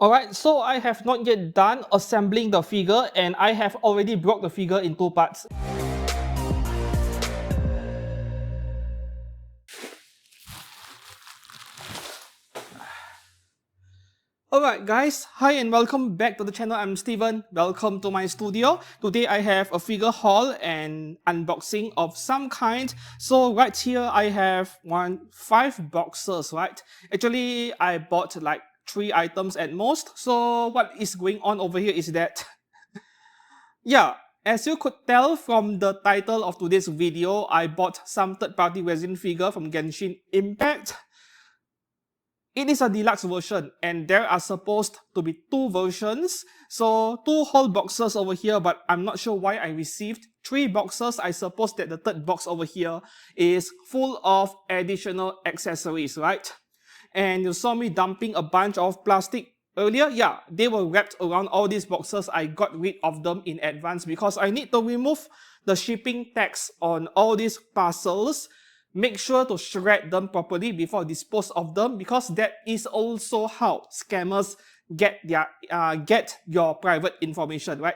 Alright, so I have not yet done assembling the figure and I have already broke the figure in two parts. Alright guys, hi and welcome back to the channel. I'm Steven. Welcome to my studio. Today I have a figure haul and unboxing of some kind. So right here I have 5 boxes, right? Actually I bought like 3 items at most. So what is going on over here is that yeah, as you could tell from the title of today's video, I bought some third-party resin figure from Genshin Impact. It is a deluxe version and there are supposed to be 2 versions. So 2 whole boxes over here, but I'm not sure why I received 3 boxes. I suppose that the third box over here is full of additional accessories, right? And you saw me dumping a bunch of plastic earlier. Yeah, they were wrapped around all these boxes. I got rid of them in advance because I need to remove the shipping tax on all these parcels. Make sure to shred them properly before dispose of them because that is also how scammers get your private information, right?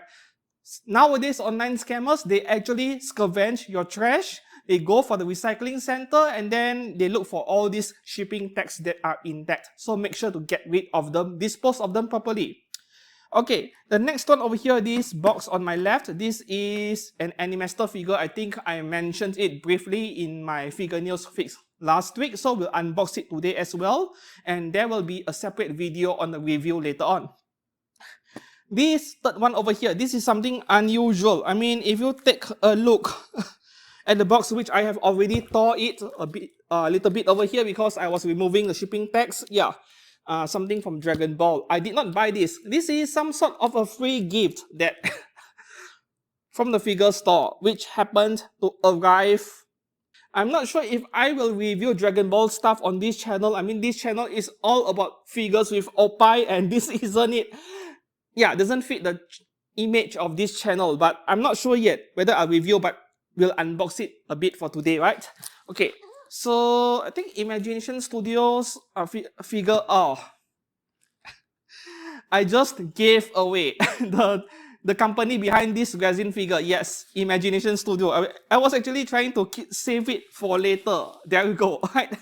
Nowadays, online scammers, they actually scavenge your trash. They go for the recycling center and then they look for all these shipping tags that are intact. So make sure to get rid of them, dispose of them properly. Okay, the next one over here, this box on my left, this is an Animester figure. I think I mentioned it briefly in my figure news fix last week, so we'll unbox it today as well. And there will be a separate video on the review later on. This third one over here, this is something unusual. I mean, if you take a look at the box, which I have already tore it a little bit over here because I was removing the shipping tags. Yeah. Something from Dragon Ball. I did not buy this. This is some sort of a free gift that from the figure store, which happened to arrive. I'm not sure if I will review Dragon Ball stuff on this channel. I mean, this channel is all about figures with Oppai, and this isn't it. Yeah, doesn't fit the image of this channel, but I'm not sure yet whether I'll review, but we'll unbox it a bit for today, right? Okay. So I think Imagination Studios figure. Oh, I just gave away the company behind this resin figure. Yes, Imagination Studio. I was actually trying to save it for later. There we go. Right.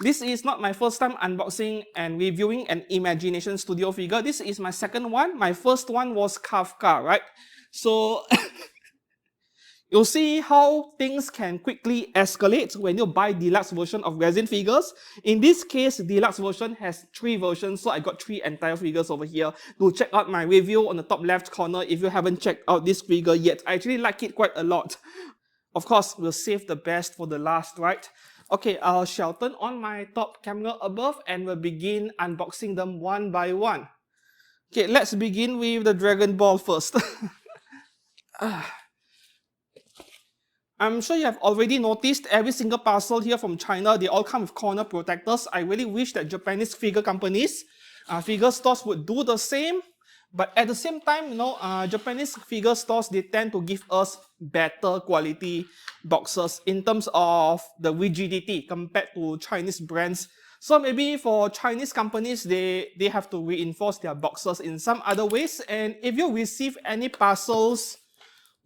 This is not my first time unboxing and reviewing an Imagination Studio figure. This is my second one. My first one was Kafka, right? So you'll see how things can quickly escalate when you buy deluxe version of resin figures. In this case, deluxe version has 3 versions, so I got 3 entire figures over here. Do check out my review on the top left corner if you haven't checked out this figure yet. I actually like it quite a lot. Of course, we'll save the best for the last, right? Okay, I shall turn on my top camera above and we'll begin unboxing them one by one. Okay, let's begin with the Dragon Ball first. I'm sure you have already noticed every single parcel here from China, they all come with corner protectors. I really wish that Japanese figure companies, figure stores would do the same. But at the same time, you know, Japanese figure stores, they tend to give us better quality boxes in terms of the rigidity compared to Chinese brands. So maybe for Chinese companies, they have to reinforce their boxes in some other ways. And if you receive any parcels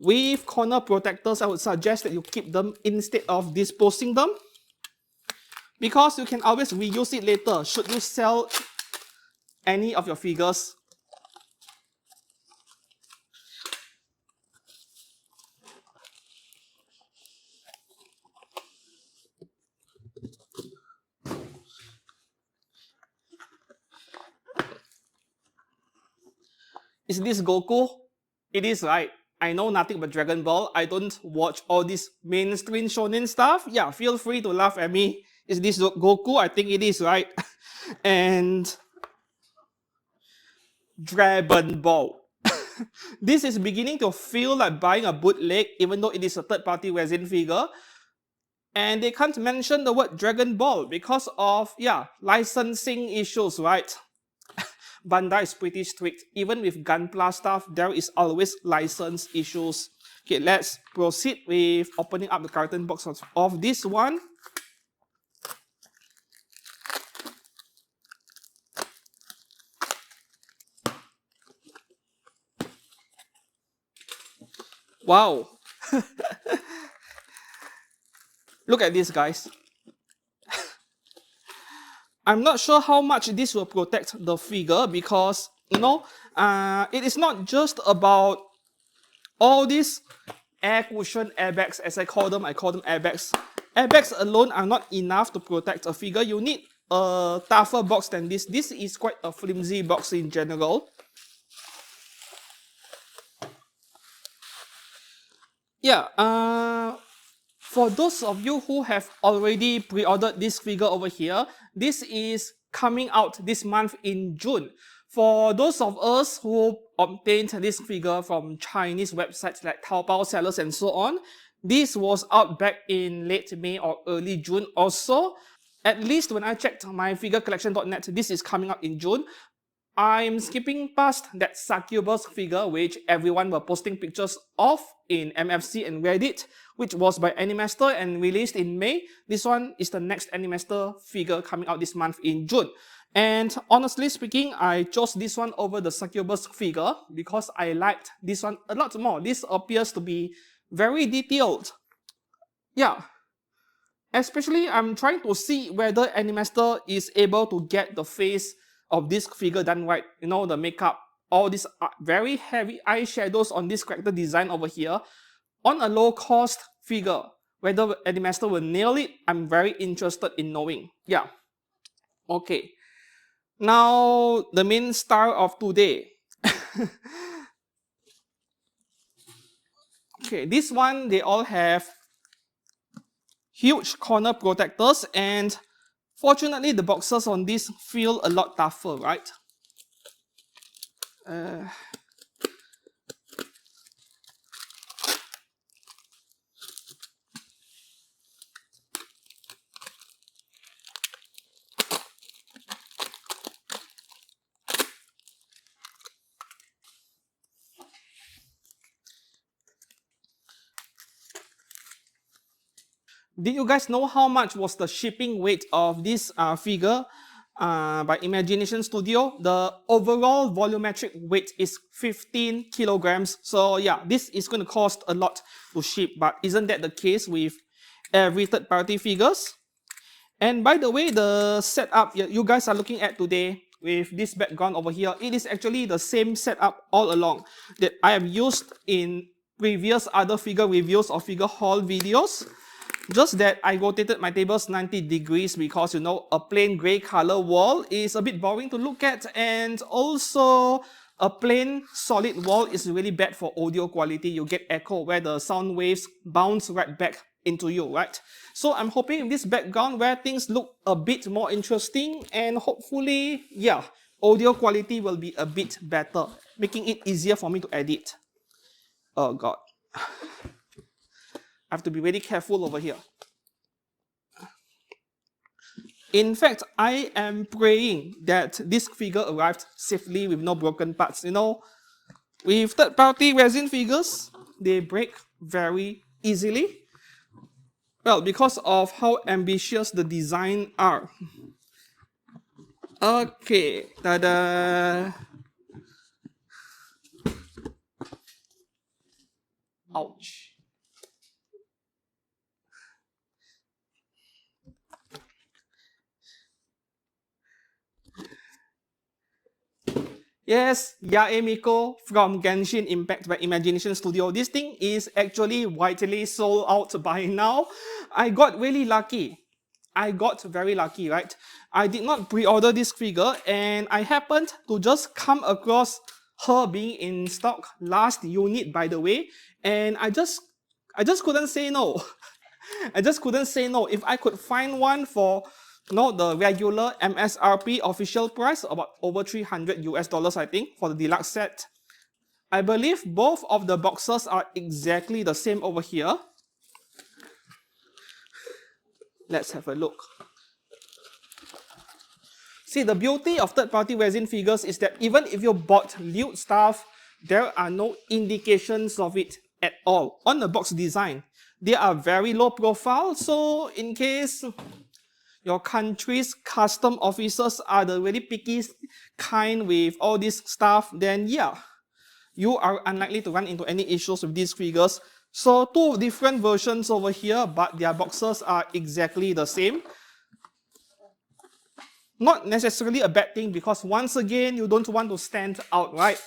with corner protectors, I would suggest that you keep them instead of disposing them, because you can always reuse it later should you sell any of your figures. Is this Goku? It is, right? I know nothing about Dragon Ball. I don't watch all this mainstream shonen stuff. Yeah, feel free to laugh at me. Is this Goku? I think it is, right? And Dragon Ball. This is beginning to feel like buying a bootleg, even though it is a third-party resin figure. And they can't mention the word Dragon Ball because of, yeah, licensing issues, right? Bandai is pretty strict. Even with Gunpla stuff, there is always license issues. Okay, let's proceed with opening up the carton box of this one. Wow. Look at this, guys. I'm not sure how much this will protect the figure because, it is not just about all these air cushion airbags, as I call them airbags. Airbags alone are not enough to protect a figure. You need a tougher box than this. This is quite a flimsy box in general. Yeah, for those of you who have already pre-ordered this figure over here, this is coming out this month in June. For those of us who obtained this figure from Chinese websites like Taobao sellers and so on, this was out back in late May or early June also. At least when I checked myfigurecollection.net, this is coming out in June. I'm skipping past that succubus figure which everyone were posting pictures of in MFC and Reddit, which was by Animester and released in May. This one is the next Animester figure coming out this month in June. And honestly speaking, I chose this one over the succubus figure because I liked this one a lot more. This appears to be very detailed. Yeah. Especially, I'm trying to see whether Animester is able to get the face of this figure done right. You know, the makeup, all these very heavy eyeshadows on this character design over here on a low cost figure. Whether Animester will nail it, I'm very interested in knowing. Yeah. Okay. Now, the main star of today. Okay, this one, they all have huge corner protectors, and fortunately the boxes on this feel a lot tougher, right? Did you guys know how much was the shipping weight of this figure by Imagination Studio? The overall volumetric weight is 15 kilograms. So yeah, this is going to cost a lot to ship, but isn't that the case with every third-party figures? And by the way, the setup you guys are looking at today with this background over here, it is actually the same setup all along that I have used in previous other figure reviews or figure haul videos. Just that I rotated my tables 90 degrees because, you know, a plain gray color wall is a bit boring to look at, and also a plain solid wall is really bad for audio quality. You get echo where the sound waves bounce right back into you, right? So I'm hoping in this background where things look a bit more interesting, and hopefully, yeah, audio quality will be a bit better, making it easier for me to edit. Oh God. I have to be really careful over here. In fact, I am praying that this figure arrived safely with no broken parts. You know, with third-party resin figures, they break very easily. Well, because of how ambitious the design are. Okay, ta-da! Ouch. Yes, Yae Miko from Genshin Impact by Imagination Studio. This thing is actually widely sold out by now. I got really lucky. I got very lucky, right? I did not pre-order this figure, and I happened to just come across her being in stock last unit, by the way, and I just couldn't say no. I just couldn't say no. If I could find one for the regular MSRP official price, about over 300 US dollars, I think, for the deluxe set. I believe both of the boxes are exactly the same over here. Let's have a look. See, the beauty of third-party resin figures is that even if you bought lewd stuff, there are no indications of it at all on the box design. They are very low profile, so in case your country's custom officers are the really picky kind with all this stuff, then yeah, you are unlikely to run into any issues with these figures. So two different versions over here, but their boxes are exactly the same. Not necessarily a bad thing, because once again, you don't want to stand out, right?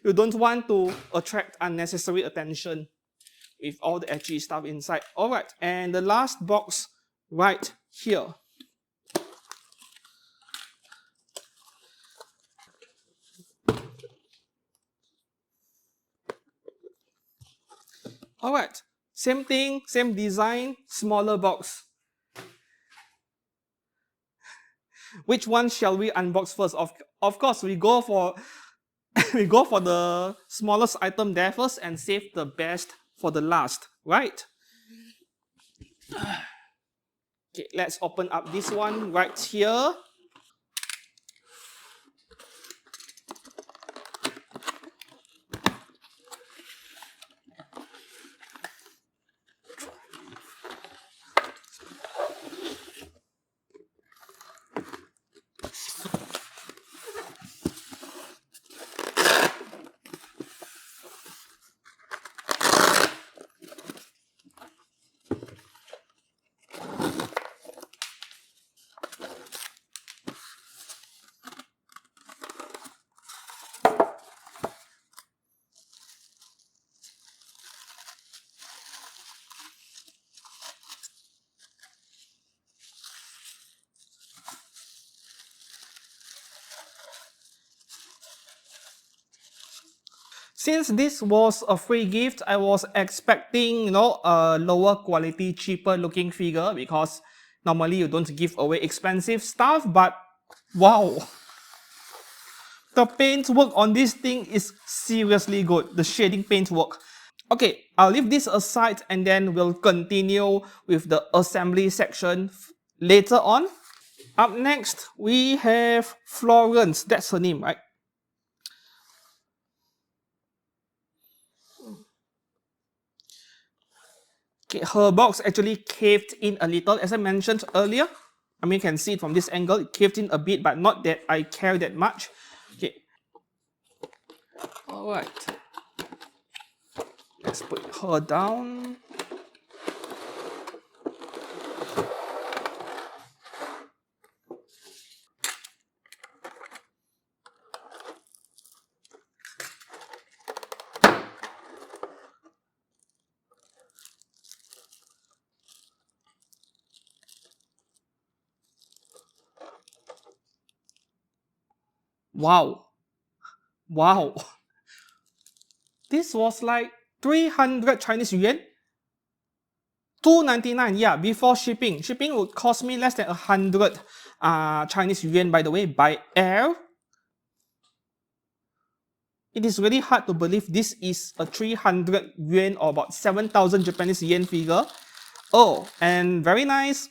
You don't want to attract unnecessary attention with all the edgy stuff inside. All right, and the last box right here. All right, same thing, same design, smaller box. Which one shall we unbox first? Of course, we go for we go for the smallest item there first and save the best for the last, right? Okay, let's open up this one right here. Since this was a free gift, I was expecting, a lower quality, cheaper looking figure, because normally you don't give away expensive stuff, but wow. The paint work on this thing is seriously good, the shading paint work. Okay, I'll leave this aside and then we'll continue with the assembly section later on. Up next, we have Florence, that's her name, right? Okay, her box actually caved in a little, as I mentioned earlier. I mean, you can see it from this angle, it caved in a bit, but not that I care that much. Okay. All right. Let's put her down. Wow. Wow. This was like 300 Chinese yuan. 299, yeah, before shipping. Shipping would cost me less than 100 Chinese yuan, by the way, by air. It is really hard to believe this is a 300 yuan or about 7,000 Japanese yen figure. Oh, and very nice.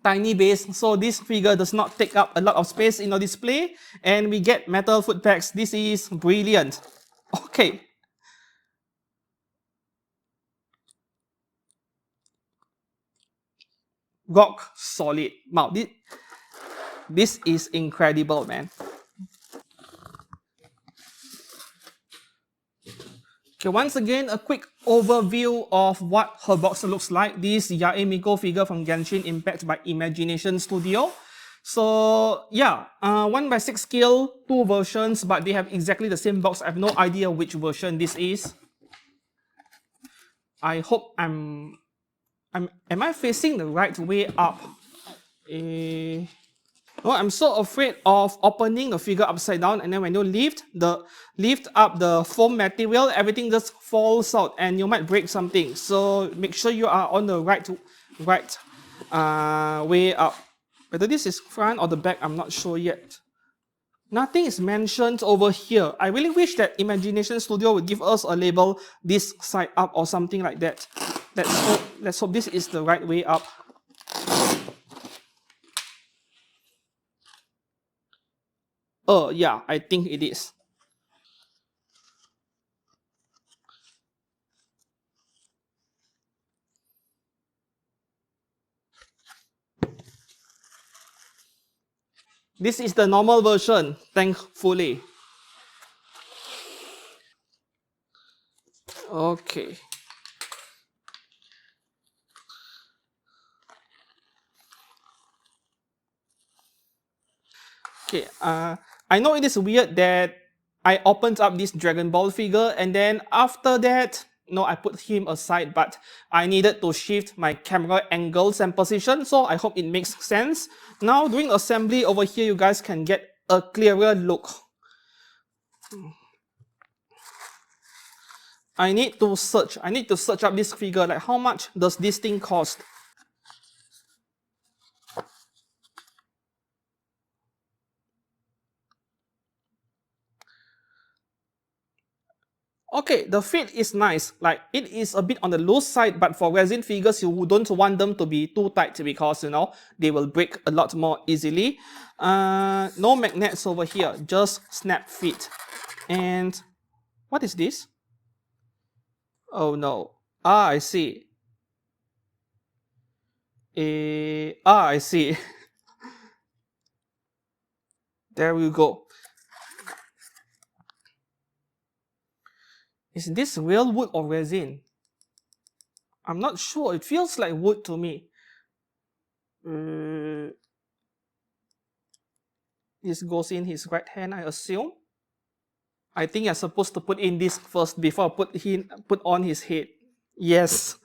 Tiny base, so this figure does not take up a lot of space in our display, and we get metal foot pegs. This is brilliant. Okay. Rock solid. Wow, this is incredible, man. Okay, once again, a quick overview of what her box looks like. This Yae Miko figure from Genshin Impact by Imagination Studio. So yeah, 1/6 scale, two versions, but they have exactly the same box. I have no idea which version this is. I hope am I facing the right way up? Oh, I'm so afraid of opening the figure upside down, and then when you lift up the foam material, everything just falls out and you might break something. So make sure you are on the right way up. Whether this is front or the back, I'm not sure yet. Nothing is mentioned over here. I really wish that Imagination Studio would give us a label this side up or something like that. Let's hope this is the right way up. Oh yeah, I think it is. This is the normal version, thankfully. Okay. Okay. I know it is weird that I opened up this Dragon Ball figure and then after that, no, I put him aside, but I needed to shift my camera angles and position, so I hope it makes sense. Now, doing assembly over here, you guys can get a clearer look. I need to search up this figure, like how much does this thing cost? Okay, the fit is nice. Like it is a bit on the loose side, but for resin figures, you don't want them to be too tight because you know they will break a lot more easily. No magnets over here, just snap fit. And what is this? Oh no. Ah, I see. I see. There we go. Is this real wood or resin? I'm not sure. It feels like wood to me. Uh, this goes in his right hand, I assume. I think you're supposed to put in this first before put on his head. Yes.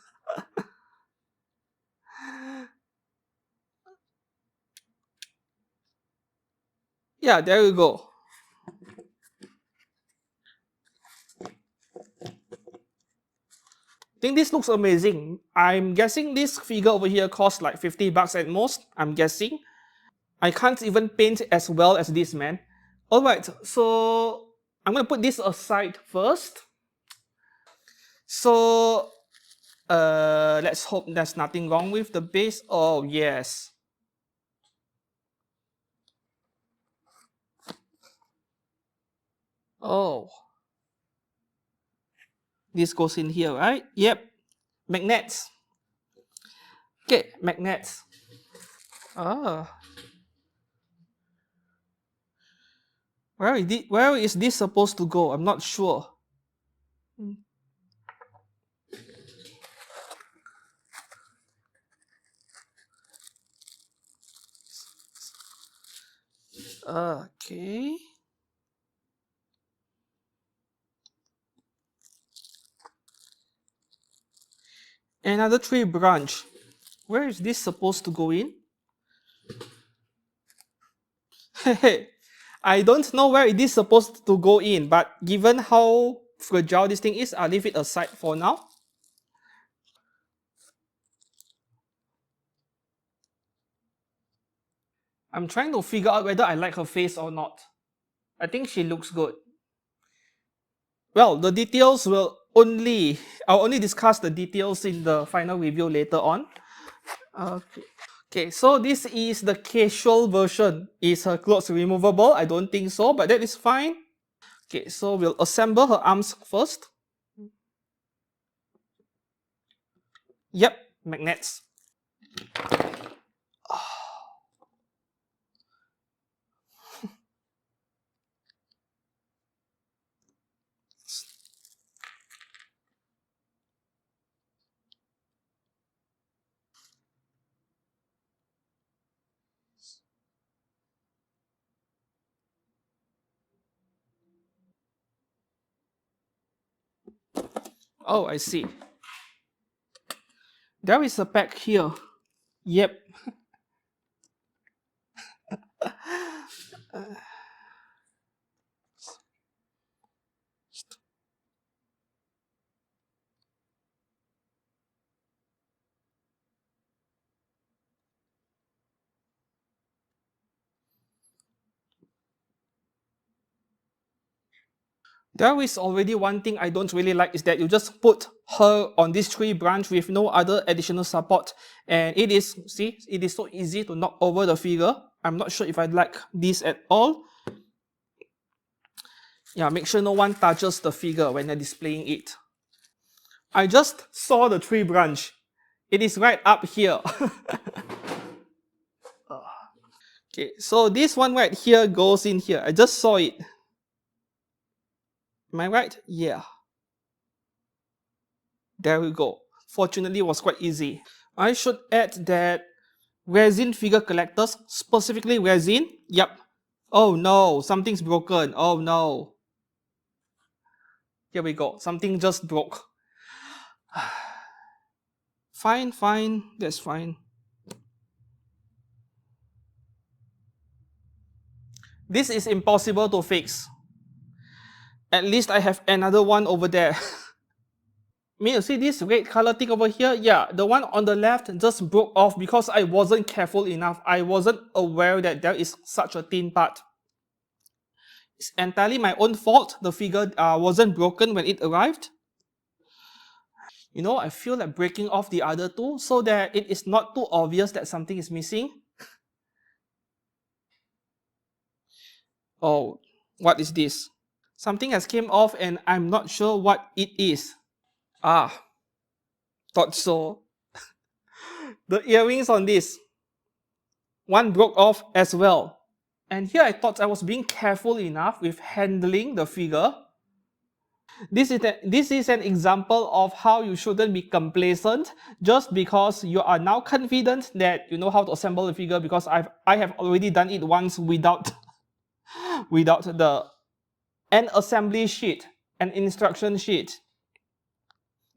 Yeah, there you go. I think this looks amazing. I'm guessing this figure over here costs like 50 bucks at most. I'm guessing. I can't even paint as well as this, man. Alright, so I'm gonna put this aside first. So let's hope there's nothing wrong with the base. Oh yes. Oh. This goes in here, right? Yep. Magnets. Okay, magnets. Ah. Where is this supposed to go? I'm not sure. Okay. Another tree branch. Where is this supposed to go in? I don't know where it is supposed to go in, but given how fragile this thing is, I'll leave it aside for now. I'm trying to figure out whether I like her face or not. I think she looks good. Well, the details I'll only discuss the details in the final review later on. Okay. Okay, so this is the casual version. Is her clothes removable? I don't think so, but that is fine. Okay, so we'll assemble her arms first. Yep, magnets. Oh, I see. There is a pack here. Yep. There is already one thing I don't really like is that you just put her on this tree branch with no other additional support. And it is so easy to knock over the figure. I'm not sure if I like this at all. Yeah, make sure no one touches the figure when they're displaying it. I just saw the tree branch. It is right up here. Okay, so this one right here goes in here. I just saw it. Am I right? Yeah. There we go. Fortunately, it was quite easy. I should add that resin figure collectors, specifically resin. Yep. Oh no, something's broken. Oh no. Here we go. Something just broke. Fine, fine. That's fine. This is impossible to fix. At least I have another one over there. You see this red color thing over here? Yeah, the one on the left just broke off because I wasn't careful enough. I wasn't aware that there is such a thin part. It's entirely my own fault. The figure wasn't broken when it arrived. I feel like breaking off the other two so that it is not too obvious that something is missing. Oh, what is this? Something has came off and I'm not sure what it is. Ah, thought so. The earrings on this, one broke off as well. And here I thought I was being careful enough with handling the figure. This is an example of how you shouldn't be complacent just because you are now confident that you know how to assemble the figure, because I have already done it once without an assembly sheet, an instruction sheet.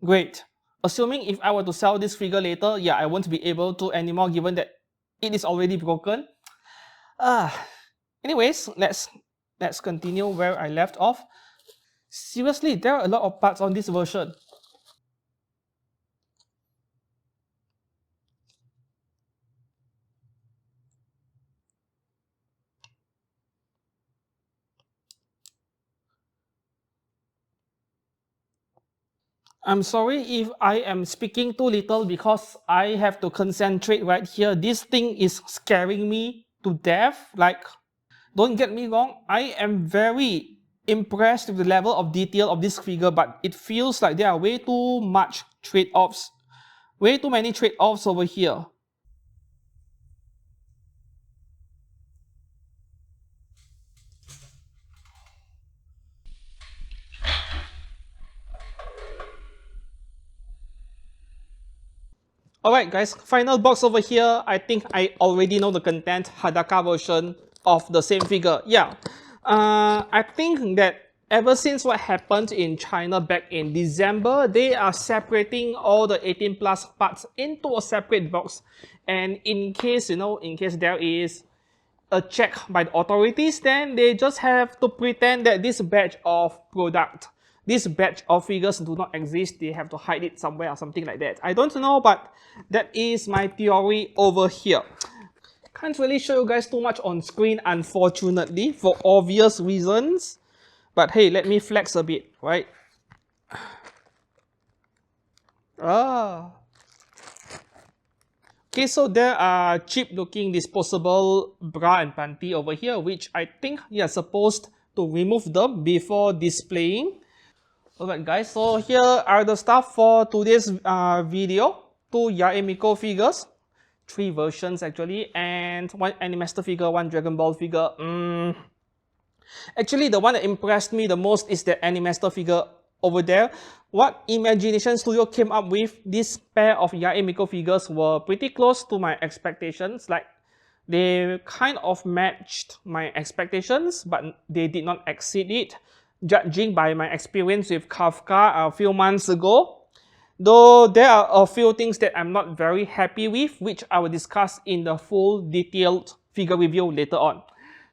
Great. Assuming if I were to sell this figure later, yeah, I won't be able to anymore given that it is already broken. Anyways, let's continue where I left off. Seriously, there are a lot of parts on this version. I'm sorry if I am speaking too little because I have to concentrate right here. This thing is scaring me to death. Like, don't get me wrong, I am very impressed with the level of detail of this figure, but it feels like there are way too much trade-offs. Way too many trade-offs over here. Alright guys, final box over here. I think I already know the content, Hadaka version of the same figure. Yeah, I think that ever since what happened in China back in December, they are separating all the 18 plus parts into a separate box. And in case there is a check by the authorities, then they just have to pretend that this batch of product, this batch of figures do not exist. They have to hide it somewhere or something like that. I don't know, but that is my theory over here. Can't really show you guys too much on screen, unfortunately, for obvious reasons. But hey, let me flex a bit, right? Okay, so there are cheap looking disposable bra and panty over here, which I think you're supposed to remove them before displaying. Alright guys, so here are the stuff for today's video. 2 Yae Miko figures, 3 versions actually, and 1 Animester figure, 1 Dragon Ball figure. Actually, the one that impressed me the most is the Animester figure over there. What Imagination Studio came up with, this pair of Yae Miko figures were pretty close to my expectations. Like, they kind of matched my expectations, but they did not exceed it, judging by my experience with Kafka a few months ago. Though there are a few things that I'm not very happy with, which I will discuss in the full detailed figure review later on.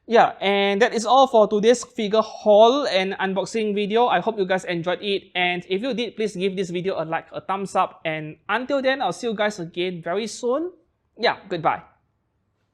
Yeah, and that is all for today's figure haul and unboxing video. I hope you guys enjoyed it, and if you did, please give this video a like, a thumbs up, and until then, I'll see you guys again very soon. Yeah, goodbye.